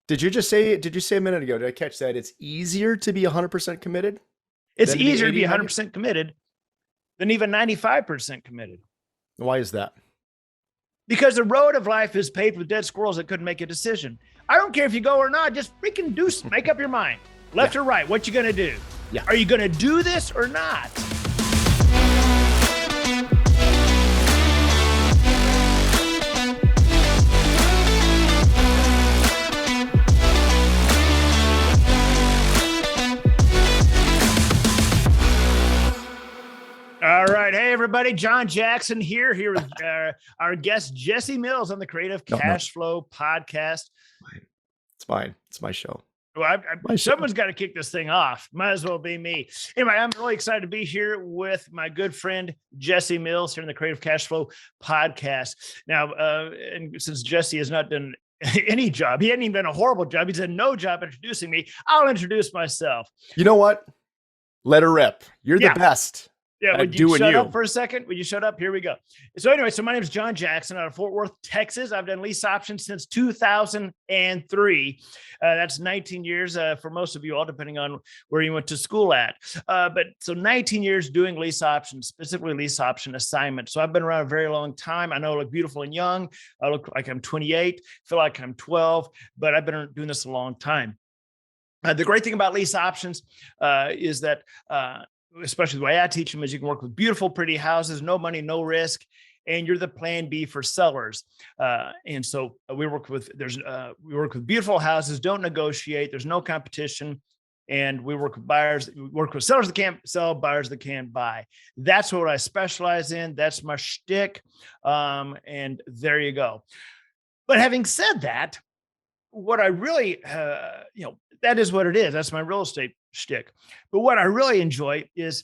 Did you say a minute ago, did I catch that? It's easier to be 100% committed? It's easier to be 100% committed than even 95% committed. Why is that? Because the road of life is paved with dead squirrels that couldn't make a decision. I don't care if you go or not, just freaking make up your mind. Left or right, what you gonna do? Yeah. Are you gonna do this or not? All right. Hey, everybody. John Jackson here with our guest, Jesse Mills on the Creative Cash Flow Podcast. It's mine. It's my show. Well, someone's got to kick this thing off. Might as well be me. Anyway, I'm really excited to be here with my good friend, Jesse Mills, here in the Creative Cash Flow Podcast. Now, and since Jesse has not done any job, he hadn't even done a horrible job. He's done no job introducing me. I'll introduce myself. You know what? Let her rip. You're the best. Yeah, would you shut up for a second? Would you shut up? Here we go. So anyway, my name is John Jackson out of Fort Worth, Texas. I've done lease options since 2003. That's 19 years for most of you all, depending on where you went to school at. But so 19 years doing lease options, specifically lease option assignments. So I've been around a very long time. I know I look beautiful and young. I look like I'm 28, feel like I'm 12, but I've been doing this a long time. The great thing about lease options is that especially the way I teach them, is you can work with beautiful, pretty houses, no money, no risk, and you're the plan B for sellers. And so we work with beautiful houses, don't negotiate, there's no competition, and we work with buyers. We work with sellers that can't sell, buyers that can buy. That's what I specialize in. That's my shtick. And there you go. But having said that, what I really, that is what it is. That's my real estate shtick. But what I really enjoy is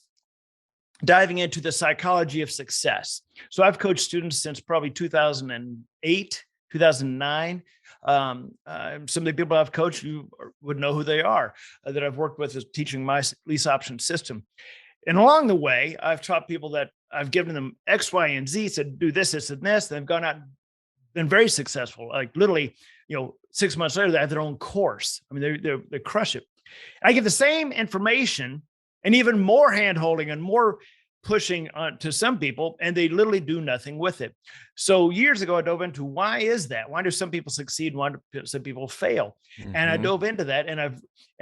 diving into the psychology of success. So I've coached students since probably 2008, 2009. Some of the people I've coached, you would know who they are, that I've worked with is teaching my lease option system. And along the way, I've taught people that I've given them X, Y, and Z, said, do this, this, and this. They've gone out and been very successful. Like literally, 6 months later, they have their own course. I mean, they crush it. I give the same information and even more hand-holding and more pushing to some people, and they literally do nothing with it. So years ago, I dove into why is that? Why do some people succeed and why do some people fail? Mm-hmm. And I dove into that, and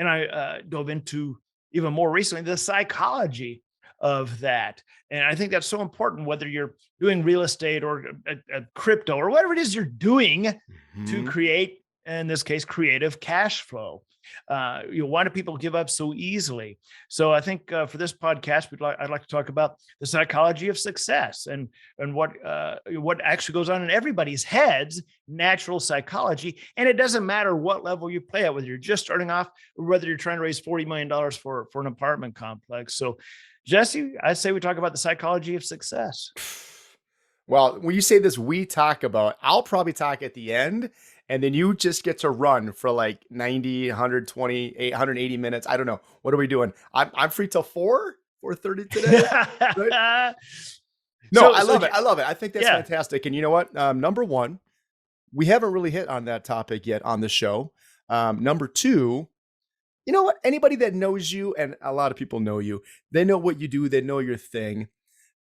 I dove into even more recently the psychology of that. And I think that's so important, whether you're doing real estate or a crypto or whatever it is you're doing to create, in this case, creative cash flow. Why do people give up so easily? So I think for this podcast, I'd like to talk about the psychology of success and what actually goes on in everybody's heads, natural psychology. And it doesn't matter what level you play at, whether you're just starting off or whether you're trying to raise $40 million for an apartment complex. So Jesse, I say we talk about the psychology of success. Well, when you say this, I'll probably talk at the end, and then you just get to run for like 90, 120, 180 minutes. I don't know. What are we doing? I'm free till 4:30 today. Right? No, I love it. I love it. I think that's fantastic. And you know what? Number one, we haven't really hit on that topic yet on the show. Number two, you know what? Anybody that knows you, and a lot of people know you, they know what you do. They know your thing.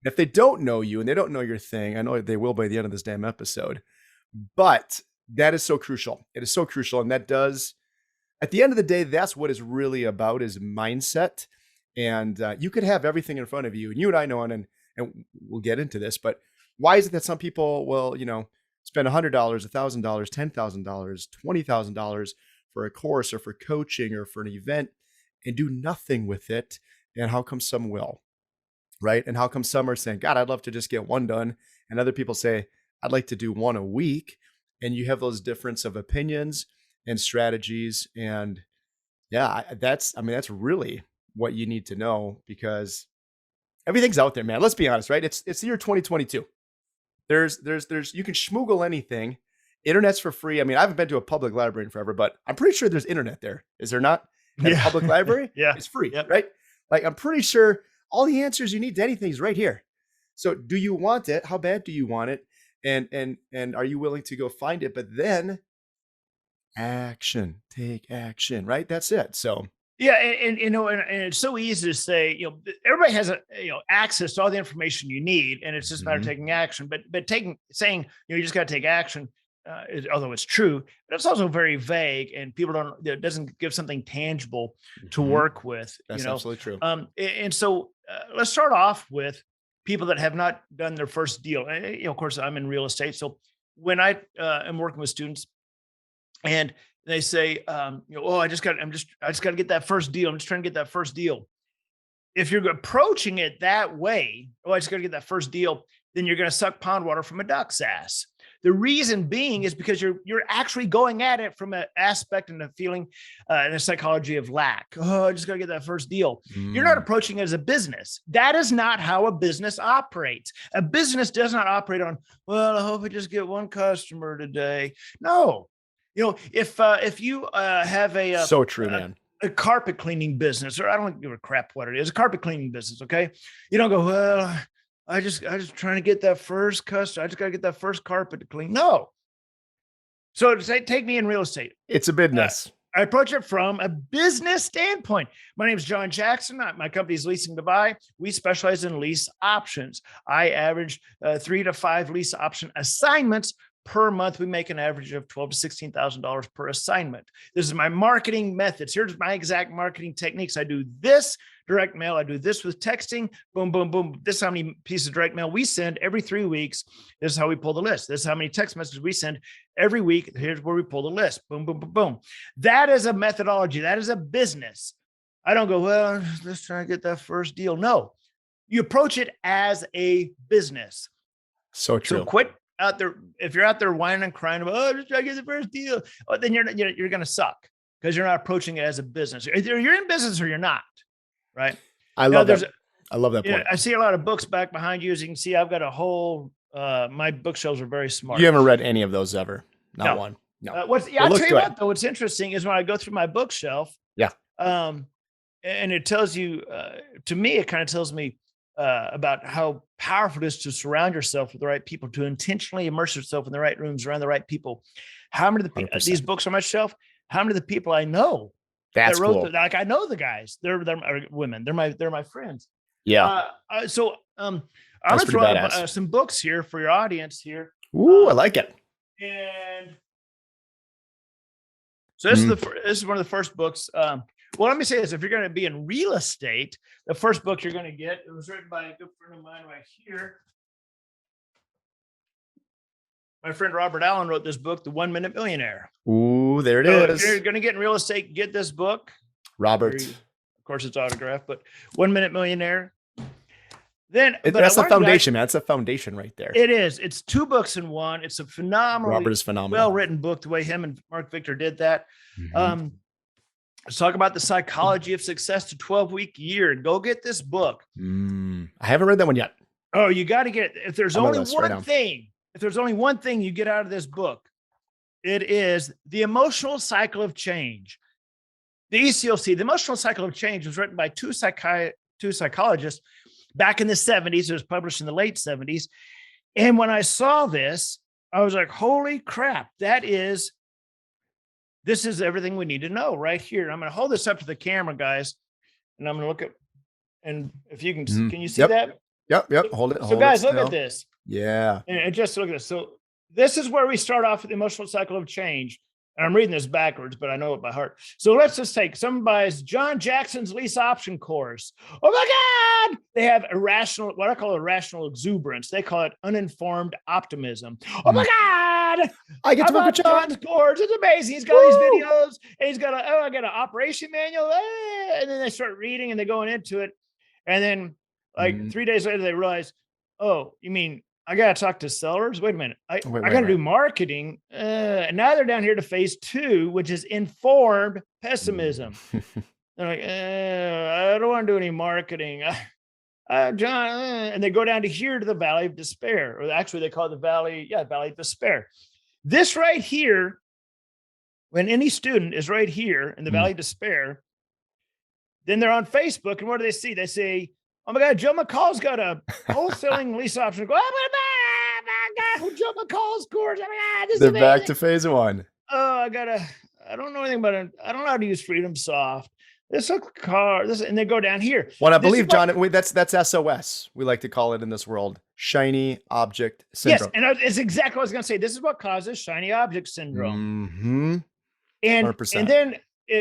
If they don't know you and they don't know your thing, I know they will by the end of this damn episode, but that is so crucial. It is so crucial. And that does, at the end of the day, that's what it's really about, is mindset. And you could have everything in front of you, and you and I know, and we'll get into this, but why is it that some people will, spend $100, $1,000, $10,000, $20,000 for a course or for coaching or for an event and do nothing with it? And how come some will? Right? And how come some are saying, God, I'd love to just get one done. And other people say, I'd like to do one a week. And you have those difference of opinions and strategies. And that's really what you need to know, because everything's out there, man. Let's be honest, right? It's the year 2022. There's you can schmoogle anything. Internet's for free. I mean, I haven't been to a public library in forever, but I'm pretty sure there's internet there. Is there not? At a public library? Yeah. It's free, right? Like, I'm pretty sure all the answers you need to anything is right here. So do you want it? How bad do you want it? And are you willing to go find it? But then Action, take action, right? That's it. So Yeah, and it's so easy to say, everybody has access to all the information you need, and it's just a matter of taking action. But saying you just got to take action, although it's true, but it's also very vague, and people don't. It doesn't give something tangible to work with. That's absolutely true. And so let's start off with people that have not done their first deal. Of course, I'm in real estate, so when I am working with students, and they say, oh, I just got to get that first deal. I'm just trying to get that first deal. If you're approaching it that way, oh, I just got to get that first deal, then you're going to suck pond water from a duck's ass. The reason being is because you're actually going at it from an aspect and a feeling and a psychology of lack. Oh, I just got to get that first deal. You're not approaching it as a business. That is not how a business operates. A business does not operate on, well, I hope I just get one customer today. No. If you have a so true, man, a carpet cleaning business, or I don't give a crap what it is, a carpet cleaning business. Okay. You don't go, well, I just trying to get that first customer. I just got to get that first carpet to clean. No. So take me in real estate. It's a business. I approach it from a business standpoint. My name is John Jackson. My company is Leasing to Buy. We specialize in lease options. I average 3 to 5 lease option assignments per month. We make an average of $12,000 to $16,000 per assignment. This is my marketing methods. Here's my exact marketing techniques. I do this direct mail. I do this with texting. Boom, boom, boom. This is how many pieces of direct mail we send every 3 weeks. This is how we pull the list. This is how many text messages we send every week. Here's where we pull the list. Boom, boom, boom, boom. That is a methodology. That is a business. I don't go, well, let's try to get that first deal. No, you approach it as a business. So true. So quit out there. If you're out there whining and crying about, oh, just try to get the first deal, then you're going to suck because you're not approaching it as a business. Either you're in business or you're not. Right. I love that. I love that point. I see a lot of books back behind you. As you can see, I've got a whole, my bookshelves are very smart. You haven't read any of those ever? Not one. No. I'll tell you what, though, what's interesting is when I go through my bookshelf. Yeah. And it tells you, to me, it kind of tells me about how powerful it is to surround yourself with the right people, to intentionally immerse yourself in the right rooms around the right people. How many of the these books on my shelf? How many of the people I know? That's cool. Like I know the guys. They're women. They're my friends. Yeah. So I'm gonna throw out some books here for your audience here. Ooh, I like it. And so this is one of the first books. Well, let me say this: if you're going to be in real estate, the first book you're going to get, it was written by a good friend of mine right here. My friend Robert Allen wrote this book, The 1 Minute Millionaire. Ooh, there it is. If you're going to get in real estate, get this book. Robert. Of course, it's autographed, but 1 Minute Millionaire. Then that's a foundation, man. That's a foundation right there. It is. It's 2 books in one. It's a phenomenal, Robert is phenomenal, well-written book. The way him and Mark Victor did that. Let's talk about the psychology of success to 12-week year. Go get this book. I haven't read that one yet. Oh, you got to get it. If there's only one thing you get out of this book, it is the emotional cycle of change. The ECOC, the emotional cycle of change, was written by two psychologists back in the 70s. It was published in the late 70s. And when I saw this, I was like, holy crap, this is everything we need to know right here. I'm going to hold this up to the camera, guys, and I'm going to look at, and if you can, can you see that? Yep. Hold it. So guys, look at this. Yeah. And just look at this. So this is where we start off with the emotional cycle of change. And I'm reading this backwards, but I know it by heart. So let's just take someone buys John Jackson's lease option course. Oh my God. They have what I call irrational exuberance. They call it uninformed optimism. Oh my God. I get to work with John's course. It's amazing. He's got these videos and he's got I got an operation manual. And then they start reading and they're going into it. And then 3 days later, they realize, oh, you mean I got to talk to sellers? Wait a minute. I got to do marketing. And now they're down here to phase 2, which is informed pessimism. They're like, I don't want to do any marketing. John, and they go down to here to the valley of despair, or actually they call it the valley of despair. This right here, when any student is right here in the valley of despair, then they're on Facebook, and what do they see? They say, oh my God, Joe McCall's got a wholesaling lease option. Go, oh my God, Joe McCall's course. Oh my God, they're back to phase 1. oh, I don't know anything about it. I don't know how to use Freedom Soft. This car, this, and they go down here. Well, I This is believe, John, that's SOS. We like to call it in this world, shiny object syndrome. Yes, and it's exactly what I was going to say. This is what causes shiny object syndrome. And 100%. then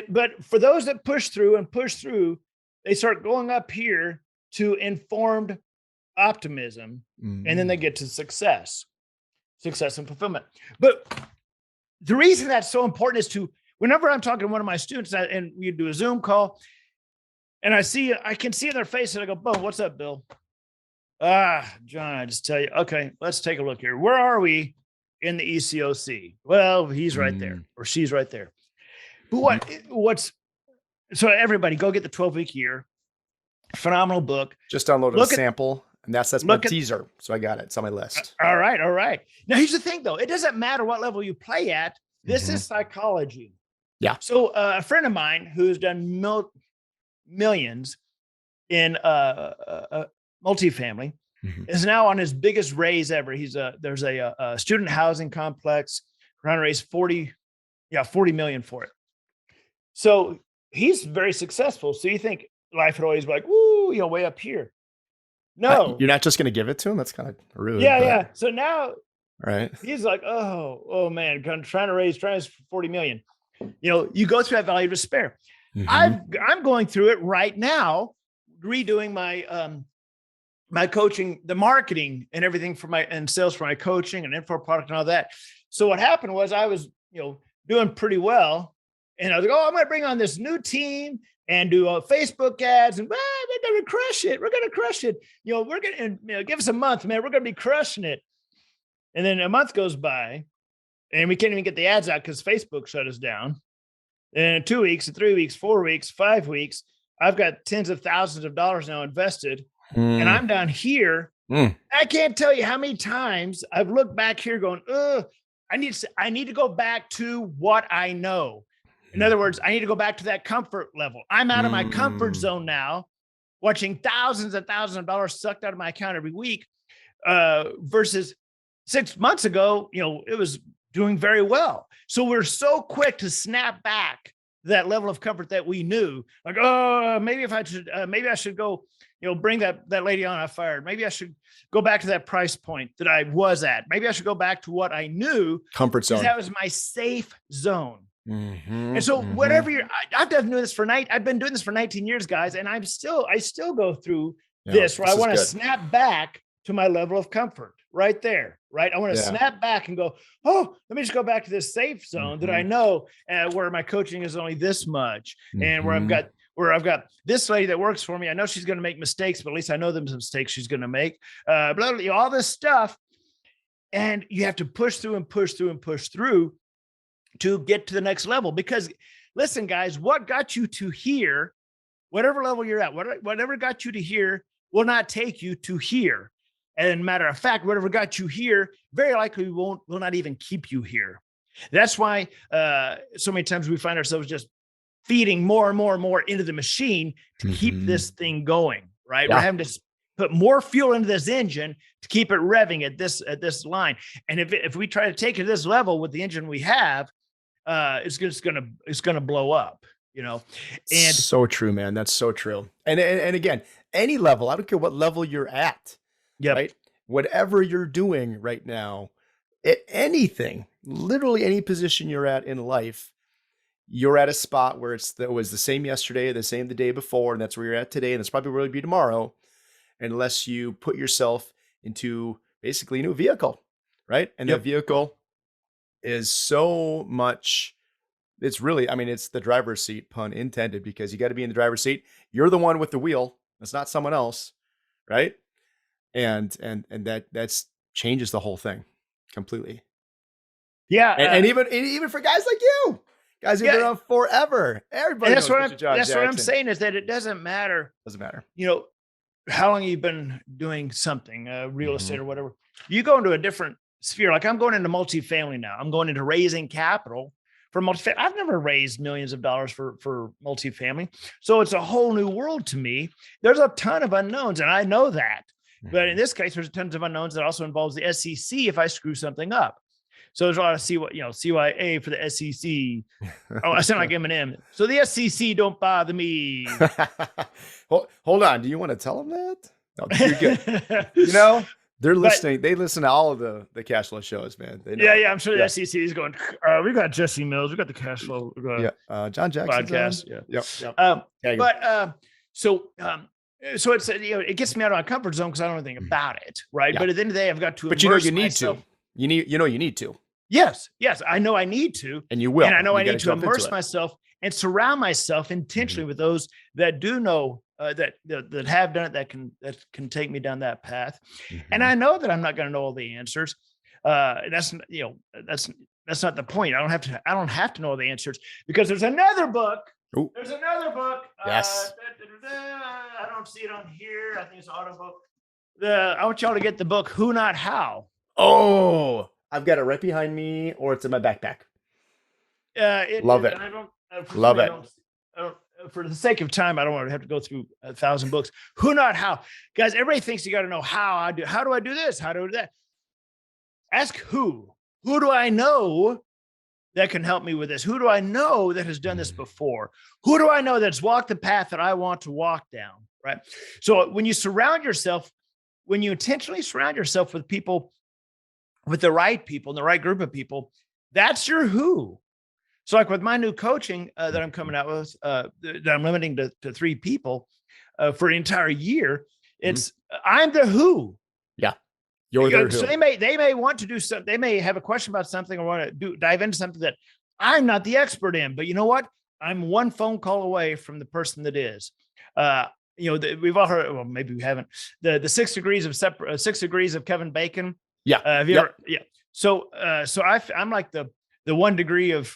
but for those that push through, they start going up here to informed optimism, and then they get to success and fulfillment. But the reason that's so important is to, whenever I'm talking to one of my students and we do a Zoom call, and I can see in their face, and I go, "Boom, what's up, Bill?" John, I just tell you, okay, let's take a look here. Where are we in the ECOC? Well, he's right there, or she's right there. But so everybody go get the 12-week year. Phenomenal book. Just downloaded a sample, and that's my teaser. So I got it. It's on my list. All right. Now here's the thing, though. It doesn't matter what level you play at. This is psychology. Yeah. So a friend of mine who's done millions in multifamily is now on his biggest raise ever. There's a student housing complex trying to raise 40 million for it. So he's very successful. So you think life would always be like, woo, way up here. No, you're not just going to give it to him. That's kind of rude. Yeah. So now, right, he's like, oh man, trying to raise 40 million. You go through that valley of despair. I'm going through it right now, redoing my coaching, the marketing and everything and sales for my coaching and info product and all that. So what happened was I was, doing pretty well, and I was like, I'm going to bring on this new team and do Facebook ads, and we're going to crush it. We're going to crush it. We're going to give us a month, man. We're going to be crushing it. And then a month goes by, and we can't even get the ads out because Facebook shut us down. And in 2 weeks, 3 weeks, 4 weeks, 5 weeks, I've got tens of thousands of dollars now invested, and I'm down here. I can't tell you how many times I've looked back here going, I need to go back to what I know. In other words, I need to go back to that comfort level. I'm out of my comfort zone now, watching thousands and thousands of dollars sucked out of my account every week, versus 6 months ago, it was doing very well. So we're so quick to snap back to that level of comfort that we knew, like, maybe I should go, bring that lady on I fired. Maybe I should go back to that price point that I was at. Maybe I should go back to what I knew. Comfort zone. That was my safe zone. And so whatever I've been doing this for 19 years, guys. And I still go through this where I want to snap back to my level of comfort right there. Right. I want to snap back and go, let me just go back to this safe zone that I know, where my coaching is only this much, and where I've got this lady that works for me. I know she's going to make mistakes, but at least I know the mistakes she's going to make, all this stuff. And you have to push through and push through and push through to get to the next level. Because listen, guys, what got you to here, whatever level you're at, whatever got you to here will not take you to here. And matter of fact, whatever got you here very likely will not even keep you here. That's why so many times we find ourselves just feeding more and more and more into the machine to keep this thing going, right? We're having to put more fuel into this engine to keep it revving at this line. And if we try to take it to this level with the engine we have, it's gonna blow up, And so true, man. That's so true. And again, any level, I don't care what level you're at. Yeah. Right. Whatever you're doing right now, anything, literally any position you're at in life, you're at a spot where it was the same yesterday, the same the day before, and that's where you're at today, and it's probably where you'll be tomorrow, unless you put yourself into basically a new vehicle, right? And that vehicle is so much. It's really, it's the driver's seat, pun intended, because you got to be in the driver's seat. You're the one with the wheel. It's not someone else, right? And that changes the whole thing completely. Yeah. And even for guys like you, guys who've been around forever, everybody. That's what I'm saying, is that it doesn't matter. Doesn't matter. How long you've been doing something, real estate or whatever. You go into a different sphere. Like I'm going into multifamily now. I'm going into raising capital for multifamily. I've never raised millions of dollars for multifamily. So it's a whole new world to me. There's a ton of unknowns, and I know that. But in this case, there's tons of unknowns that also involves the SEC if I screw something up. So there's a lot of CYA for the SEC. Oh, I sound like Eminem. So the SEC don't bother me. Hold on. Do you want to tell them that? No, you're good. They're listening. They listen to all of the cash flow shows, man. They know. Yeah. I'm sure the SEC is going, we got Jesse Mills. We got the cash flow. John Jackson podcast. Yep. So it's, it gets me out of my comfort zone because I don't know anything about it. Right. Yeah. But at the end of the day, I've got to, but you need myself. To. You need to. Yes. I know I need to. And you will. And I know I need to immerse myself and surround myself intentionally with those that do know that have done it, that can take me down that path. And I know that I'm not going to know all the answers. That's not the point. I don't have to know all the answers, because there's another book. Ooh. There's another book. Yes. I don't see it on here. I think it's an auto book. I want y'all to get the book Who Not How. Oh, I've got it right behind me, or it's in my backpack. Love it. Love it. For the sake of time, I don't want to have to go through 1,000 books. Who Not How. Guys, everybody thinks you got to know how do I do this? How do I do that? Ask who. Who do I know that can help me with this? Who do I know that has done this before? Who do I know that's walked the path that I want to walk down? Right. So when you intentionally surround yourself with people, with the right people and the right group of people, that's your who. So like with my new coaching that I'm coming out with, that I'm limiting to 3 people for an entire year, it's I'm the who. Yeah. You're their who. So they may want to do something. They may have a question about something or want to dive into something that I'm not the expert in, but you know what? I'm one phone call away from the person that is. We've all heard, well, maybe we haven't, the 6 degrees of Kevin Bacon. Yeah. Have you ever? Yeah. So I'm like the 1 degree of,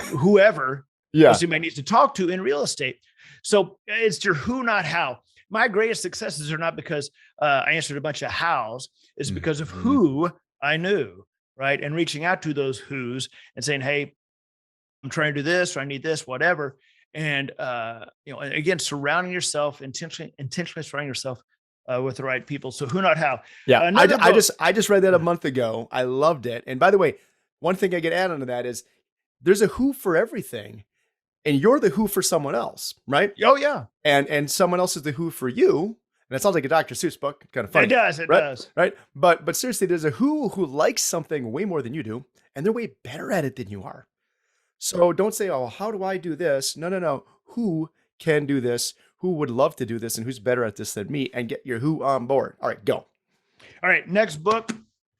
whoever somebody needs to talk to in real estate. So it's your who, not how. My greatest successes are not because I answered a bunch of hows. It's because of who I knew, right? And reaching out to those who's and saying, hey, I'm trying to do this, or I need this, whatever. And, again, surrounding yourself, intentionally surrounding yourself with the right people. So who, not how. Yeah. I just read that a month ago. I loved it. And by the way, one thing I get added onto that is there's a who for everything, and you're the who for someone else, right? Oh yeah. And someone else is the who for you. And it sounds like a Dr. Seuss book, kind of funny. It does. Right. But seriously, there's a who likes something way more than you do, and they're way better at it than you are. So don't say, oh, how do I do this? No. Who can do this? Who would love to do this? And who's better at this than me? And get your who on board. All right, go. All right. Next book,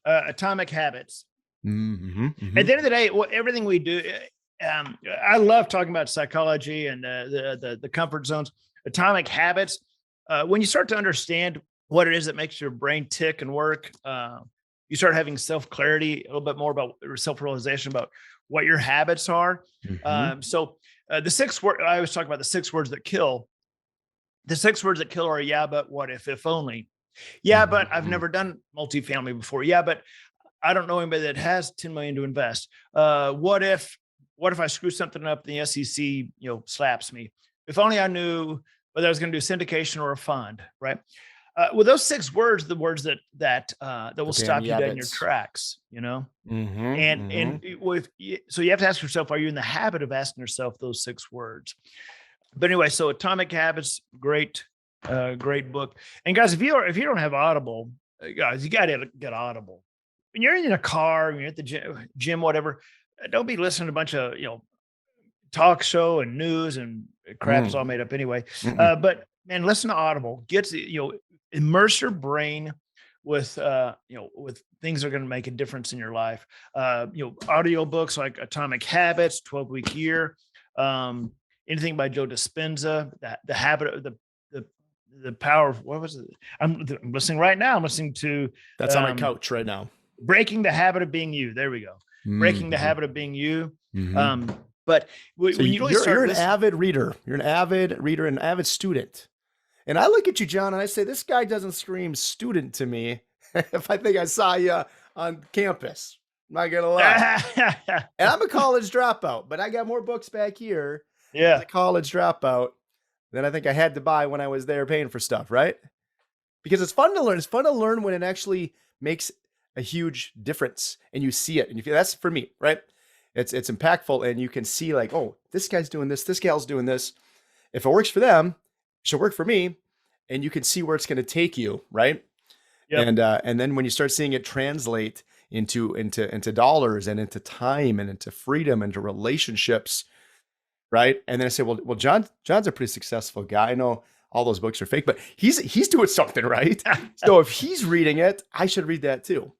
Atomic Habits. At the end of the day, everything we do, I love talking about psychology and the comfort zones. Atomic Habits. When you start to understand what it is that makes your brain tick and work, you start having self-clarity, a little bit more about self-realization about what your habits are. So the 6 words, I always talk about the 6 words that kill. The 6 words that kill are, yeah, but what if only. Yeah, but I've never done multifamily before. Yeah, but I don't know anybody that has 10 million to invest. What if I screw something up and the SEC, slaps me? If only I knew whether I was going to do syndication or a fund, right? Well, those 6 words, the words that will stop you dead in your tracks, And so you have to ask yourself, are you in the habit of asking yourself those 6 words? But anyway, so Atomic Habits, great book. And guys, if you don't have Audible, guys, you got to get Audible. When you're in a car, when you're at the gym, whatever, don't be listening to a bunch of, talk show and news and crap is all made up anyway. But man, listen to Audible. Immerse your brain with things that are going to make a difference in your life. Audio books like Atomic Habits, 12-Week Year, anything by Joe Dispenza, the habit of the power of, what was it? I'm listening right now. I'm listening to that's on my couch right now. Breaking the Habit of Being You. There we go. Breaking the Habit of Being You. But when you're an avid reader, you're an avid reader and avid student. And I look at you, John, and I say, this guy doesn't scream student to me if I think I saw you on campus. I'm not going to lie. And I'm a college dropout, but I got more books back here as a college dropout than I think I had to buy when I was there paying for stuff, right? Because it's fun to learn. It's fun to learn when it actually makes a huge difference, and you see it, and you feel that's for me, right? It's impactful, and you can see like, oh, this guy's doing this gal's doing this. If it works for them, it should work for me, and you can see where it's going to take you, right? Yep. And then when you start seeing it translate into dollars and into time and into freedom, into relationships, right? And then I say, well, John's a pretty successful guy. I know all those books are fake, but he's doing something right. So if he's reading it, I should read that too.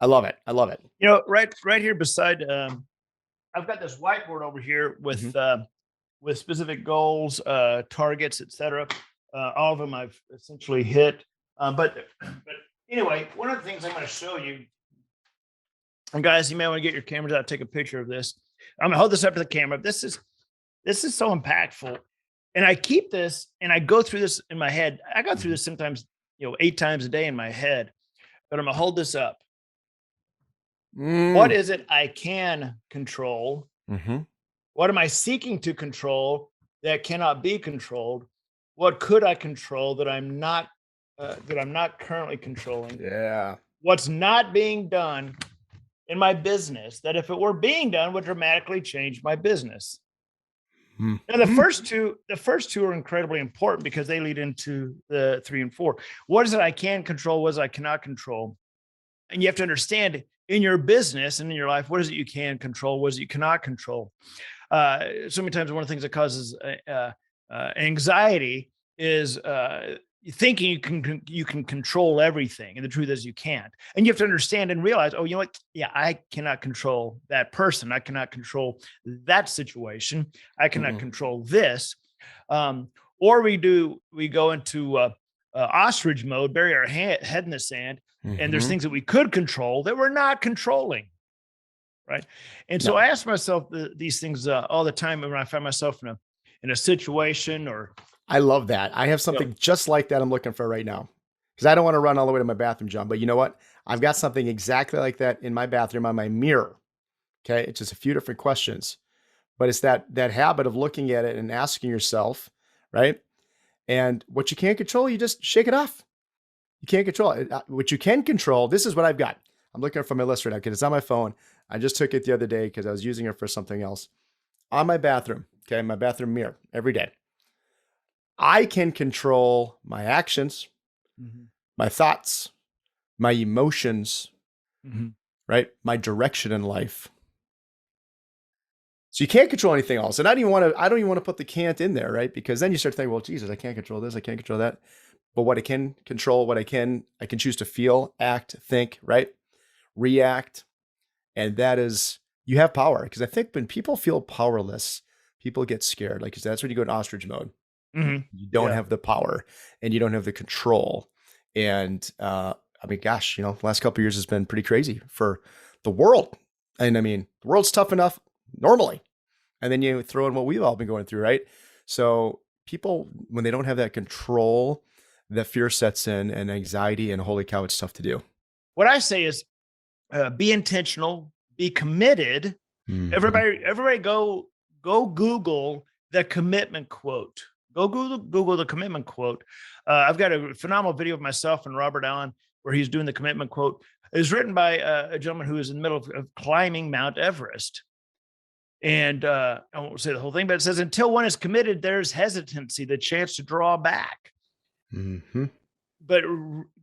I love it. I love it. You know, right here beside, I've got this whiteboard over here with specific goals, targets, etc. All of them I've essentially hit. But anyway, one of the things I'm going to show you, and guys, you may want to get your cameras out, take a picture of this. I'm going to hold this up to the camera. This is so impactful. And I keep this and I go through this in my head. I go through this sometimes, 8 times a day in my head, but I'm going to hold this up. What is it I can control? Mm-hmm. What am I seeking to control that cannot be controlled? What could I control that I'm not currently controlling? Yeah. What's not being done in my business that if it were being done would dramatically change my business? Now, the first two are incredibly important because they lead into the 3 and 4. What is it I can control? What is it I cannot control? And you have to understand in your business and in your life, what is it you can control? What is it you cannot control? So many times, one of the things that causes anxiety is thinking you can control everything, and the truth is you can't. And you have to understand and realize, oh, you know what? Yeah, I cannot control that person. I cannot control that situation. I cannot control this. Or we go into ostrich mode, bury our head in the sand, and there's things that we could control that we're not controlling, right? And so I ask myself these things all the time when I find myself in a situation or. I love that. I have something just like that I'm looking for right now, because I don't want to run all the way to my bathroom, John. But you know what? I've got something exactly like that in my bathroom on my mirror. Okay, it's just a few different questions, but it's that habit of looking at it and asking yourself, right? And what you can't control, you just shake it off. You can't control it. What you can control, this is what I've got. I'm looking for my list right now because it's on my phone. I just took it the other day because I was using it for something else. On my bathroom, okay, my bathroom mirror every day. I can control my actions, my thoughts, my emotions, right? My direction in life. So you can't control anything else. And I don't even want to put the can't in there, right? Because then you start thinking, well, Jesus, I can't control this. I can't control that. But what I can control, I can choose to feel, act, think, right? React. And that is, you have power. Because I think when people feel powerless, people get scared. Like that's when you go in ostrich mode. You don't have the power and you don't have the control. And I mean, gosh, the last couple of years has been pretty crazy for the world. And I mean, the world's tough enough normally. And then you throw in what we've all been going through, right? So people, when they don't have that control, the fear sets in and anxiety, and holy cow, it's tough to do. What I say is be intentional, be committed. Everybody go Google the commitment quote. Go Google the commitment quote. I've got a phenomenal video of myself and Robert Allen where he's doing the commitment quote. It was written by a gentleman who is in the middle of climbing Mount Everest. And I won't say the whole thing, but it says, until one is committed, there's hesitancy, the chance to draw back. But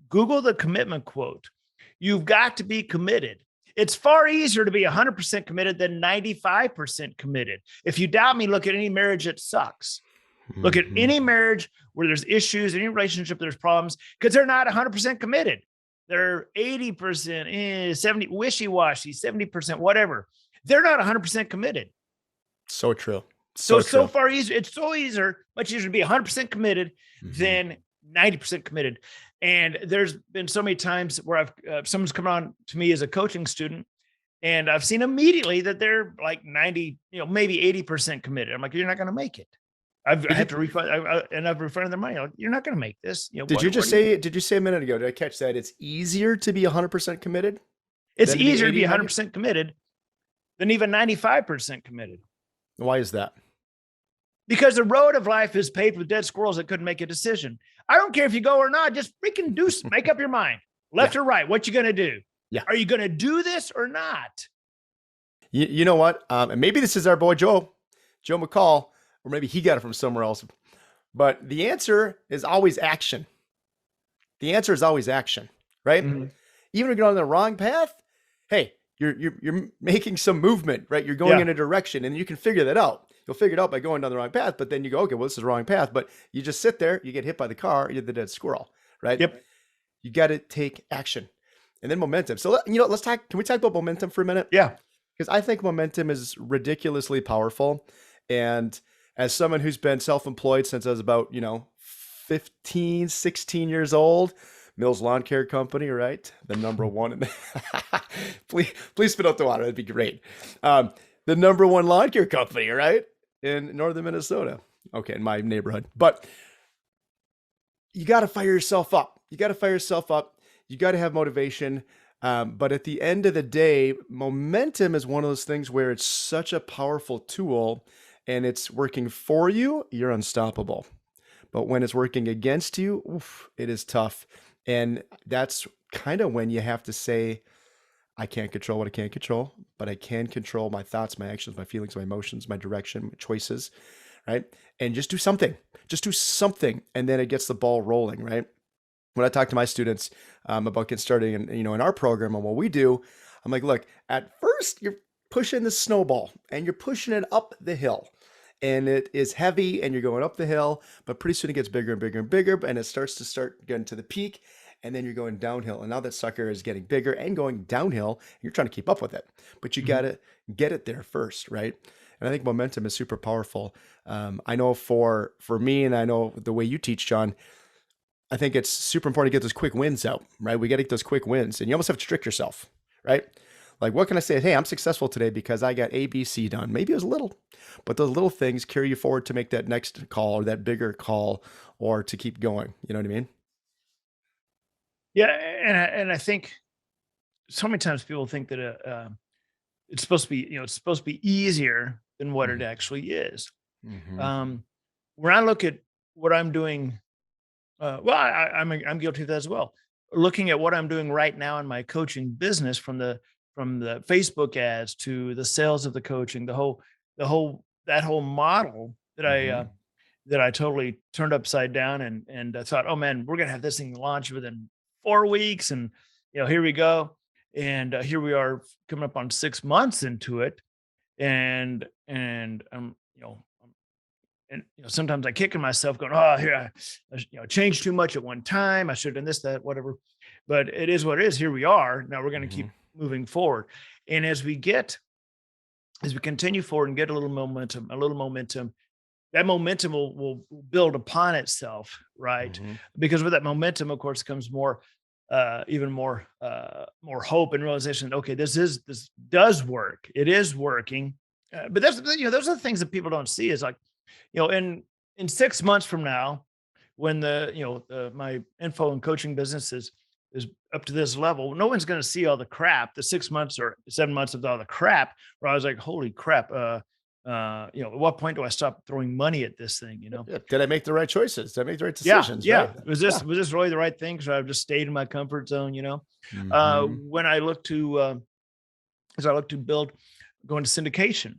Google the commitment quote. You've got to be committed. It's far easier to be 100% committed than 95% committed. If you doubt me, look at any marriage that sucks. Look at any marriage where there's issues, any relationship there's problems, because they're not 100% committed. They're 80%, 70, wishy-washy, 70%, whatever. They're not 100% committed. So true. So far easier. It's so much easier to be 100% committed than 90% committed. And there's been so many times where someone's come on to me as a coaching student, and I've seen immediately that they're like 90, maybe 80% committed. I'm like, you're not going to make it. I had to refund, and I've refunded their money. Like, you're not going to make this. Did you say a minute ago? Did I catch that? It's easier to be 100% committed. It's easier to be 100% committed than even 95% committed. Why is that? Because the road of life is paved with dead squirrels that couldn't make a decision. I don't care if you go or not. Just freaking make up your mind, left or right. What you going to do? Yeah. Are you going to do this or not? You know what? And maybe this is our boy Joe McCall, or maybe he got it from somewhere else. But the answer is always action. The answer is always action, right? Mm-hmm. Even if you're on the wrong path, hey, you're making some movement, right? You're going in a direction, and you can figure that out. You'll figure it out by going down the wrong path, but then you go, okay, well, this is the wrong path. But you just sit there, you get hit by the car, you're the dead squirrel, right? Yep. You got to take action. And then momentum. So, let's talk. Can we talk about momentum for a minute? Yeah. Because I think momentum is ridiculously powerful. And as someone who's been self-employed since I was about, 15, 16 years old, Mills Lawn Care Company, right? The number one. Please spit out the water. That'd be great. The number one lawn care company, right? In northern Minnesota. Okay, in my neighborhood. But you got to fire yourself up. You got to have motivation. But at the end of the day, momentum is one of those things where it's such a powerful tool and it's working for you, you're unstoppable. But when it's working against you, it is tough. And that's kind of when you have to say, I can't control what I can't control, but I can control my thoughts, my actions, my feelings, my emotions, my direction, my choices, right? And just do something. And then it gets the ball rolling, right? When I talk to my students about getting started in our program and what we do, I'm like, look, at first you're pushing the snowball and you're pushing it up the hill. And it is heavy and you're going up the hill, but pretty soon it gets bigger and bigger and bigger, and it starts to getting to the peak, and then you're going downhill. And now that sucker is getting bigger and going downhill, and you're trying to keep up with it. But you got to get it there first, right? And I think momentum is super powerful. I know for me, and I know the way you teach, John, I think it's super important to get those quick wins out, right? We got to get those quick wins, and you almost have to trick yourself, right? Like, what can I say? Hey, I'm successful today because I got A, B, C done. Maybe it was little, but those little things carry you forward to make that next call or that bigger call or to keep going. You know what I mean? Yeah. And I think so many times people think that it's supposed to be, it's supposed to be easier than what it actually is. When I look at what I'm doing, I'm guilty of that as well. Looking at what I'm doing right now in my coaching business, from the Facebook ads to the sales of the coaching, that whole model that I totally turned upside down, and I thought, oh man, we're gonna have this thing launched within 4 weeks, and here we go, and here we are coming up on 6 months into it, and sometimes I kick myself going, oh, here, I changed too much at one time. I should have done this, that, whatever. But it is what it is. Here we are. Now we're going to keep moving forward. And as we continue forward and get a little momentum, that momentum will build upon itself, right? Because with that momentum, of course, comes more, even more hope and realization. Okay, this does work. It is working. But those are the things that people don't see. Is like, in 6 months from now, when my info and coaching business is up to this level, no one's going to see all the crap, the 6 months or 7 months of all the crap, where I was like, holy crap. At what point do I stop throwing money at this thing? Yeah. Did I make the right choices? Did I make the right decisions? Yeah. Right? Was this really the right thing? Should I have just stayed in my comfort zone? When I look to, as I look to build, going to syndication,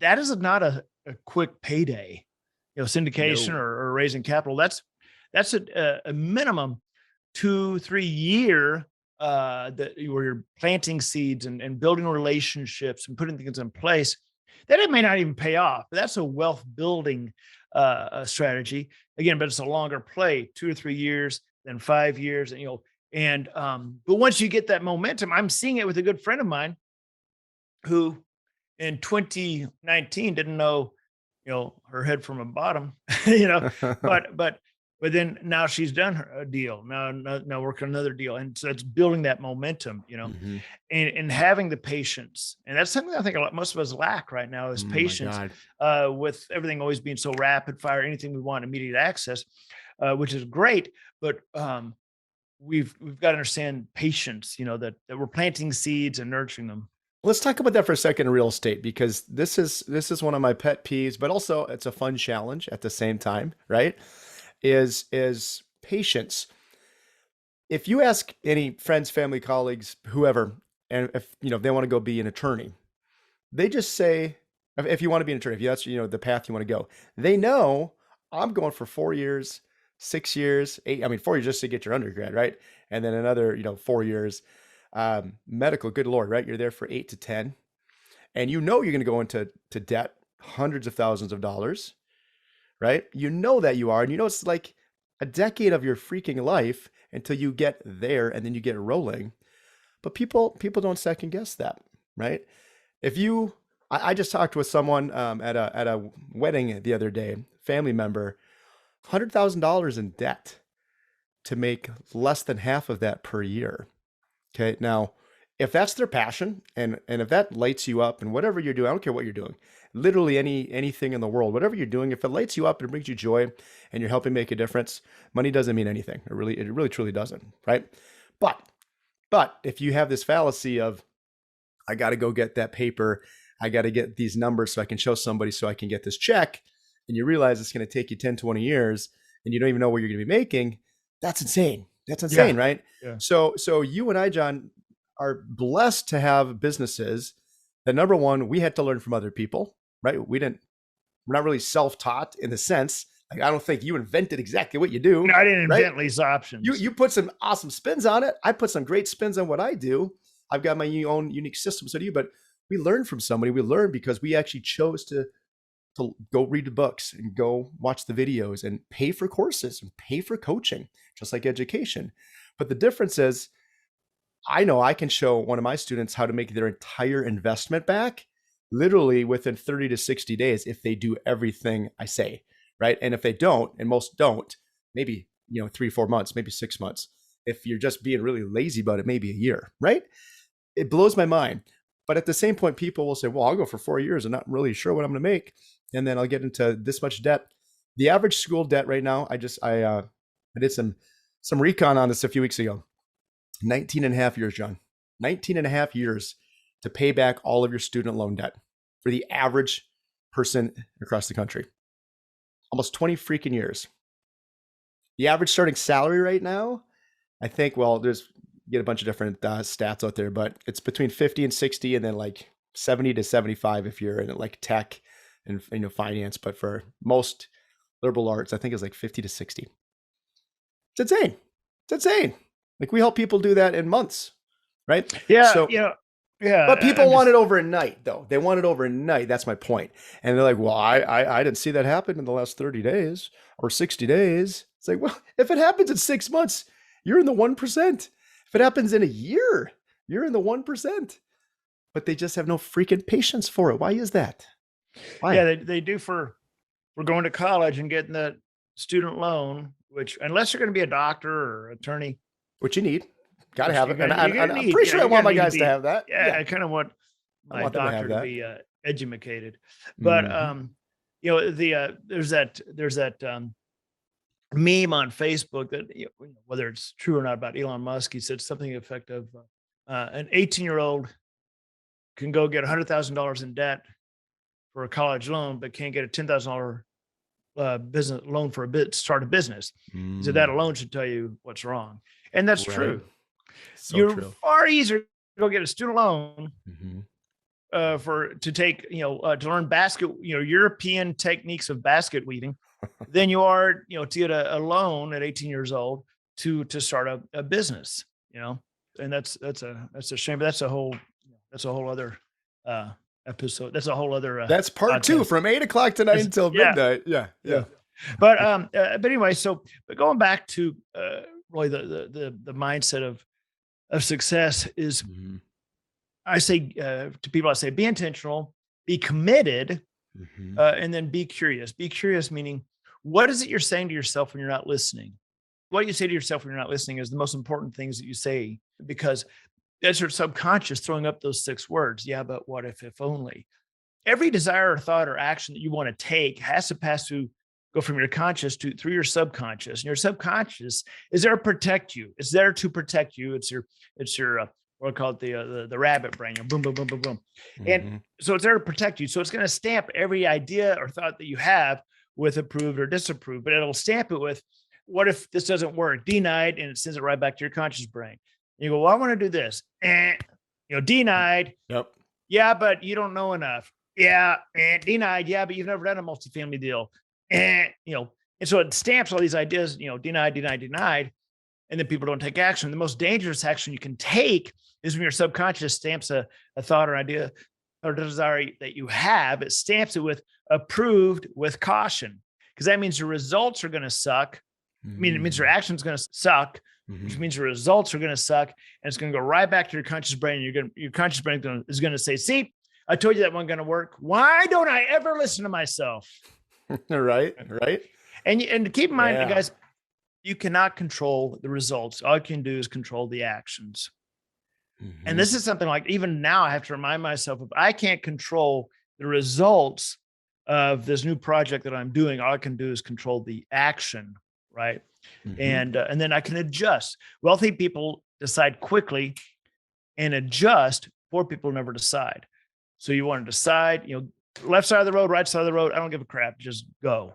that is not a quick payday, syndication or raising capital. That's a minimum 2-3 year where you're planting seeds and building relationships and putting things in place that it may not even pay off. But that's a wealth building strategy again, but it's a longer play, 2 or 3 years, then 5 years, but once you get that momentum, I'm seeing it with a good friend of mine who in 2019 didn't know, her head from a bottom, but then now she's done a deal. Now working another deal. And so it's building that momentum, and having the patience. And that's something I think most of us lack right now is patience, with everything always being so rapid fire, anything we want immediate access, which is great. But we've got to understand patience, that we're planting seeds and nurturing them. Let's talk about that for a second in real estate, because this is one of my pet peeves, but also it's a fun challenge at the same time, right? Is patience. if you ask any friends, family, colleagues, whoever, and if they want to go be an attorney, they just say, if you want to be an attorney, if that's the path you want to go, they know I'm going for 4 years, 6 years, 8. I mean, 4 years just to get your undergrad, right? And then another 4 years medical. Good Lord, right? You're there for 8 to 10, and you're going to go into debt, hundreds of thousands of dollars, right? That you are, and it's like a decade of your freaking life until you get there, and then you get rolling. But people don't second guess that, right? I just talked with someone at a wedding the other day, family member, $100,000 in debt to make less than half of that per year. Okay, now if that's their passion and if that lights you up and whatever you're doing, I don't care what you're doing, literally anything in the world, whatever you're doing, if it lights you up and brings you joy and you're helping make a difference, money doesn't mean anything. It really truly doesn't, right? But if you have this fallacy of, I got to go get that paper, I got to get these numbers so I can show somebody so I can get this check, and you realize it's going to take you 10, 20 years and you don't even know what you're going to be making, that's insane. That's insane, right? Yeah. So you and I, John, are blessed to have businesses that, number one, we had to learn from other people, right? We're not really self-taught in the sense, like, I don't think you invented exactly what you do. No, I didn't invent lease options. You put some awesome spins on it. I put some great spins on what I do. I've got my own unique system. So do you, but we learned from somebody. We learned because we actually chose to go read the books and go watch the videos and pay for courses and pay for coaching, just like education. But the difference is, I know I can show one of my students how to make their entire investment back literally within 30 to 60 days if they do everything I say, right? And if they don't, and most don't, maybe 3-4 months, maybe 6 months. If you're just being really lazy about it, maybe a year, right? It blows my mind. But at the same point, people will say, well, I'll go for 4 years and not really sure what I'm going to make, and then I'll get into this much debt. The average school debt right now, I did some recon on this a few weeks ago. 19 and a half years, John. 19 and a half years to pay back all of your student loan debt for the average person across the country. Almost 20 freaking years. The average starting salary right now, I think, well, there's get a bunch of different stats out there, but it's between 50 and 60, and then like 70 to 75 if you're in like tech and finance. But for most liberal arts, I think it's like 50 to 60. It's insane. It's insane. Like, we help people do that in months, right? Yeah. So, yeah. But people want it overnight, though. They want it overnight. That's my point. And they're like, well, I didn't see that happen in the last 30 days or 60 days. It's like, well, if it happens in 6 months, you're in the 1%. If it happens in a year, you're in the 1%. But they just have no freaking patience for it. Why is that? Why? Yeah, they do for going to college and getting that student loan, which, unless you're going to be a doctor or attorney, which you need, got to have it. And I'm pretty sure I want my guys to have that. Yeah, I kind of want my doctor to be educated. But there's that meme on Facebook that, whether it's true or not, about Elon Musk. He said something to the effect of an 18-year-old can go get $100,000 in debt for a college loan, but can't get a $10,000 business loan for start a business. So that alone should tell you what's wrong. And that's true. So You're true. far easier to go get a student loan to learn European techniques of basket weaving than you are, to get a loan at 18 years old to start a business, and that's a shame, but that's a whole other episode. That's a whole other, that's part podcast. 2 from 8 o'clock tonight until midnight. Yeah. But anyway, but going back to really the mindset of success is, I say to people, I say, be intentional, be committed, and then be curious. Be curious, meaning, what is it you're saying to yourself when you're not listening? What you say to yourself when you're not listening is the most important things that you say, because that's your subconscious throwing up those 6 words. Yeah, but what if only? Every desire or thought or action that you want to take has to go from your conscious through your subconscious. And your subconscious is there to protect you. It's there to protect you. It's your what I call it, the rabbit brain. Boom, boom, boom, boom, boom. And so it's there to protect you. So it's going to stamp every idea or thought that you have with approved or disapproved, but it'll stamp it with what if this doesn't work? Denied, and it sends it right back to your conscious brain. You go, well, I want to do this. Denied. Yep. Yeah, but you don't know enough. Yeah, denied. Yeah, but you've never done a multifamily deal. And so it stamps all these ideas, denied, denied, denied. And then people don't take action. The most dangerous action you can take is when your subconscious stamps a thought or idea or desire that you have. It stamps it with approved with caution, because that means your results are going to suck. I mean, it means your action's going to suck, which means your results are going to suck, and it's going to go right back to your conscious brain. And your conscious brain is going to say, "See, I told you that wasn't going to work. Why don't I ever listen to myself?" Right. And keep in mind, guys, you cannot control the results. All you can do is control the actions. And this is something like, even now I have to remind myself of, I can't control the results of this new project that I'm doing. All I can do is control the action, right? And then I can adjust. Wealthy people decide quickly and adjust. Poor people never decide. So you want to decide, left side of the road, right side of the road. I don't give a crap. Just go.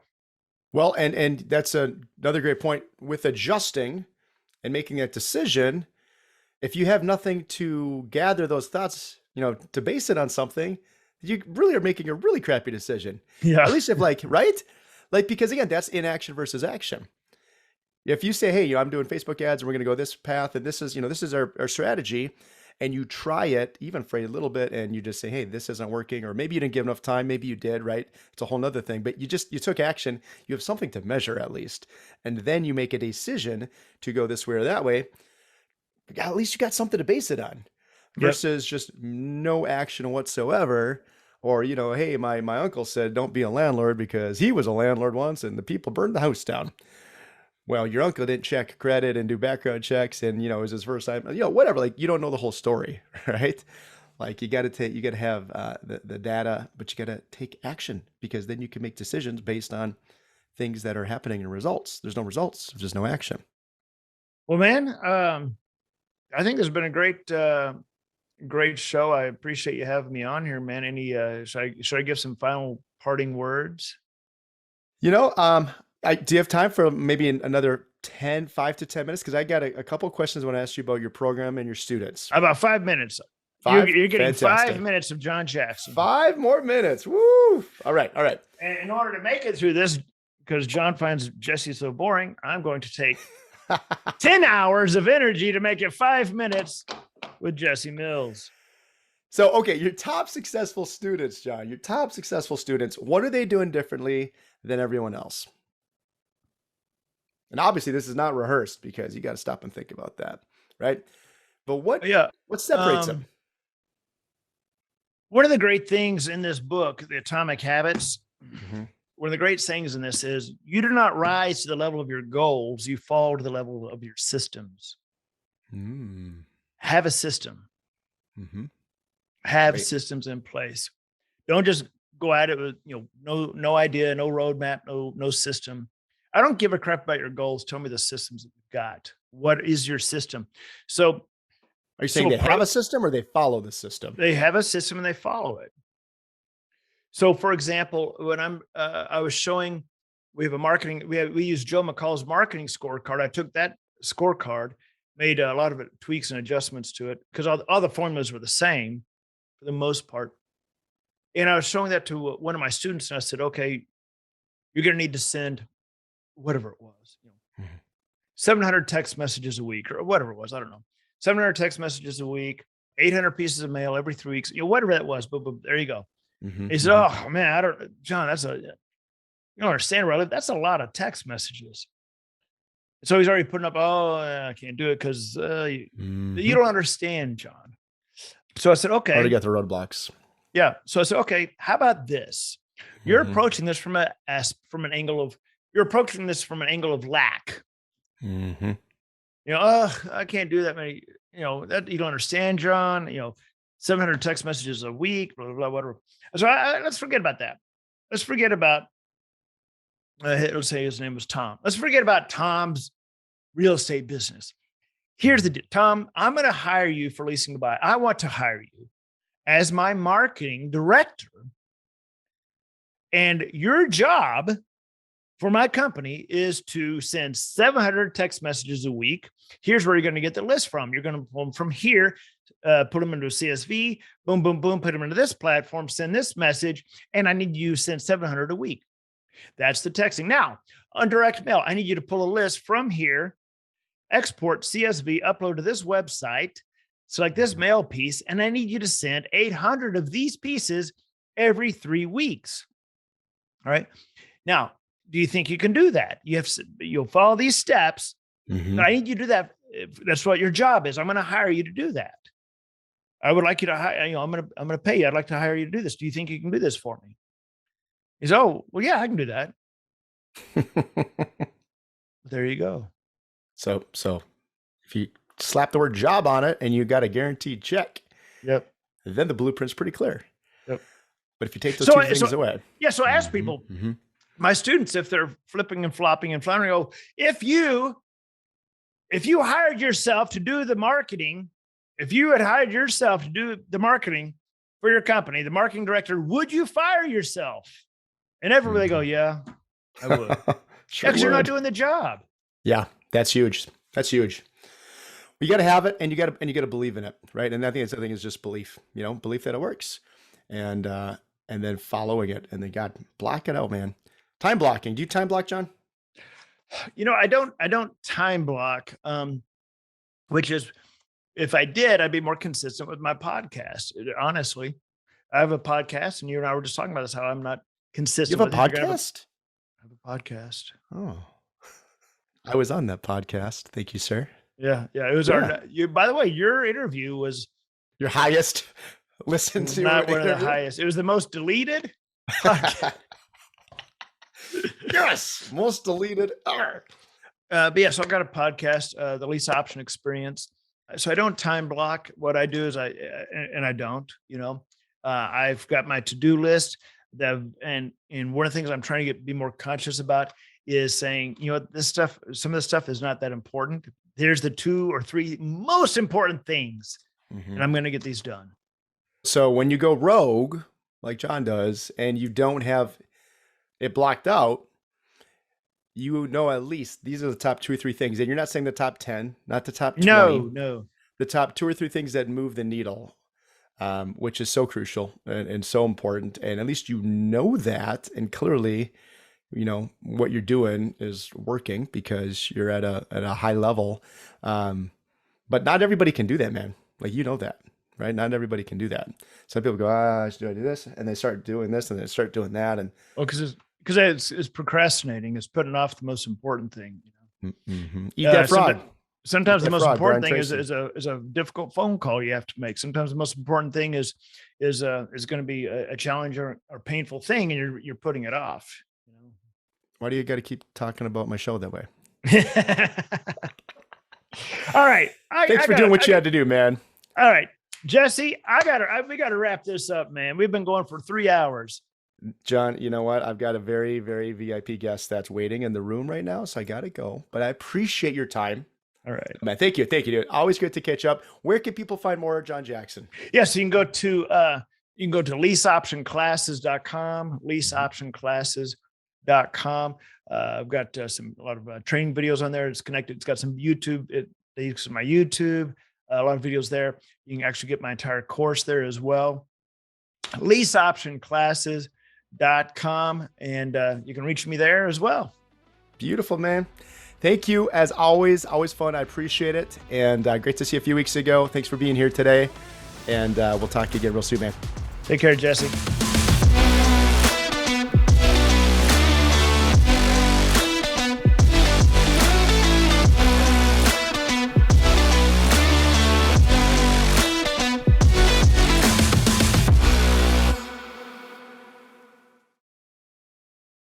Well, and that's another great point with adjusting and making that decision. If you have nothing to gather those thoughts, to base it on something, you really are making a really crappy decision. Yeah. At least if right? Because again, that's inaction versus action. If you say, hey, I'm doing Facebook ads and we're going to go this path and this is our strategy, and you try it even for a little bit and you just say, hey, this isn't working, or maybe you didn't give enough time, maybe you did, right? It's a whole nother thing, but you took action, you have something to measure at least. And then you make a decision to go this way or that way. At least you got something to base it on versus just no action whatsoever. Or, hey, my uncle said, don't be a landlord because he was a landlord once and the people burned the house down. Well, your uncle didn't check credit and do background checks, and it was his first time. Whatever. Like, you don't know the whole story, right? Like, you got to have the data, but you got to take action, because then you can make decisions based on things that are happening in results. There's no results, there's just no action. Well, man, I think this has been a great show. I appreciate you having me on here, man. Any should I give some final parting words? Do you have time for maybe another 5 to 10 minutes? Because I got a couple of questions I want to ask you about your program and your students. About 5 minutes. You're getting Fantastic. 5 minutes of John Jackson. 5 more minutes. Woo! All right. And in order to make it through this, because John finds Jesse so boring, I'm going to take 10 hours of energy to make it 5 minutes with Jesse Mills. So, okay, your top successful students, John, what are they doing differently than everyone else? And obviously this is not rehearsed, because you got to stop and think about that, right? But what separates them? One of the great things in this book, The Atomic Habits, one of the great things in this is, you do not rise to the level of your goals, you fall to the level of your systems. Have a system. Have systems in place. Don't just go at it with no idea, no roadmap, no system. I don't give a crap about your goals. Tell me the systems that you've got. What is your system? So, are you saying they have a system, or they follow the system? They have a system and they follow it. So, for example, when I was showing, we have a marketing, we use Joe McCall's marketing scorecard. I took that scorecard, made a lot of tweaks and adjustments to it, because all the formulas were the same for the most part. And I was showing that to one of my students, and I said, okay, you're going to need to send whatever it was, 700 text messages a week, or whatever it was. I don't know. 700 text messages a week, 800 pieces of mail every 3 weeks, whatever that was. But there you go. He said, oh man, John, you don't understand where I live. That's a lot of text messages. So he's already putting up, I can't do it because you don't understand, John. So I said, okay. Already got the roadblocks. Yeah. So I said, okay, how about this? You're approaching this from an angle of lack. I can't do that many, that you don't understand, John, 700 text messages a week, blah, blah, blah, whatever. So let's forget about that. Let's forget about, let's say his name was Tom. Let's forget about Tom's real estate business. Here's the deal, Tom, I'm going to hire you for leasing to buy. I want to hire you as my marketing director. And your job for my company is to send 700 text messages a week. Here's where you're going to get the list from. You're going to pull them from here, put them into a CSV, boom, boom, boom, put them into this platform, send this message, and I need you to send 700 a week. That's the texting. Now, on direct mail, I need you to pull a list from here, export CSV, upload to this website, select this mail piece, and I need you to send 800 of these pieces every 3 weeks. All right. Now, do you think you can do that? You'll follow these steps. Mm-hmm. I need you to do that. That's what your job is. I'm going to hire you to do that. I would like you to hire, I'm going to pay you. I'd like to hire you to do this. Do you think you can do this for me? He's, oh, well, yeah, I can do that. There you go. So if you slap the word job on it and you got a guaranteed check, yep, then the blueprint's pretty clear. Yep. But if you take those two things away. Yeah. So I ask people, my students, if they're flipping and flopping and floundering, go, if you hired yourself to do the marketing, if you had hired yourself to do the marketing for your company, the marketing director, would you fire yourself? And everybody go, yeah, I would. Sure, because you're not doing the job. Yeah, that's huge. That's huge. You got to have it, and you got to believe in it, right? And I think the other thing is just belief. Belief that it works, and then following it, and then God, block it out, man. Time blocking. Do you time block, John? I don't time block. Which is, if I did, I'd be more consistent with my podcast. Honestly, I have a podcast, and you and I were just talking about this. How I'm not consistent. You have a podcast? I have a podcast. Oh, I was on that podcast. Thank you, sir. Yeah. It was by the way, your interview was your highest listened to. Not one of the highest. It was the most deleted podcast. Yes, most deleted ever. But yeah, so I've got a podcast, the Lease Option Experience. So I don't time block. What I do is I don't. I've got my to-do list. And one of the things I'm trying to be more conscious about is saying, this stuff, some of the stuff is not that important. There's the 2 or 3 most important things, and I'm going to get these done. So when you go rogue, like John does, and you don't have it blocked out, at least these are the top 2 or 3 things. And you're not saying the top 10, not the top 20. No. The top 2 or 3 things that move the needle, which is so crucial and so important. And at least that, and clearly, what you're doing is working because you're at a high level. But not everybody can do that, man. Like, that, right? Not everybody can do that. Some people go, do I do this? And they start doing this and they start doing that. And because it's procrastinating. It's putting off the most important thing. Eat that frog. Sometimes the most important thing is a difficult phone call you have to make. Sometimes the most important thing is going to be a challenge or painful thing, and you're putting it off. Why do you got to keep talking about my show that way? All right. Thanks for doing what you had to do, man. All right, Jesse, we got to wrap this up, man. We've been going for 3 hours. John, you know what? I've got a very, very VIP guest that's waiting in the room right now, so I got to go. But I appreciate your time. All right, man. Thank you, dude. Always good to catch up. Where can people find more of John Jackson? Yes, you can go to leaseoptionclasses.com, leaseoptionclasses.com. I've got a lot of training videos on there. It's connected. It's got some YouTube. It leads to my YouTube. A lot of videos there. You can actually get my entire course there as well. Leaseoptionclasses.com, and you can reach me there as well. Beautiful, man. Thank you, as always. Always fun. I appreciate it. And great to see you a few weeks ago. Thanks for being here today. And we'll talk again real soon, man. Take care, Jesse.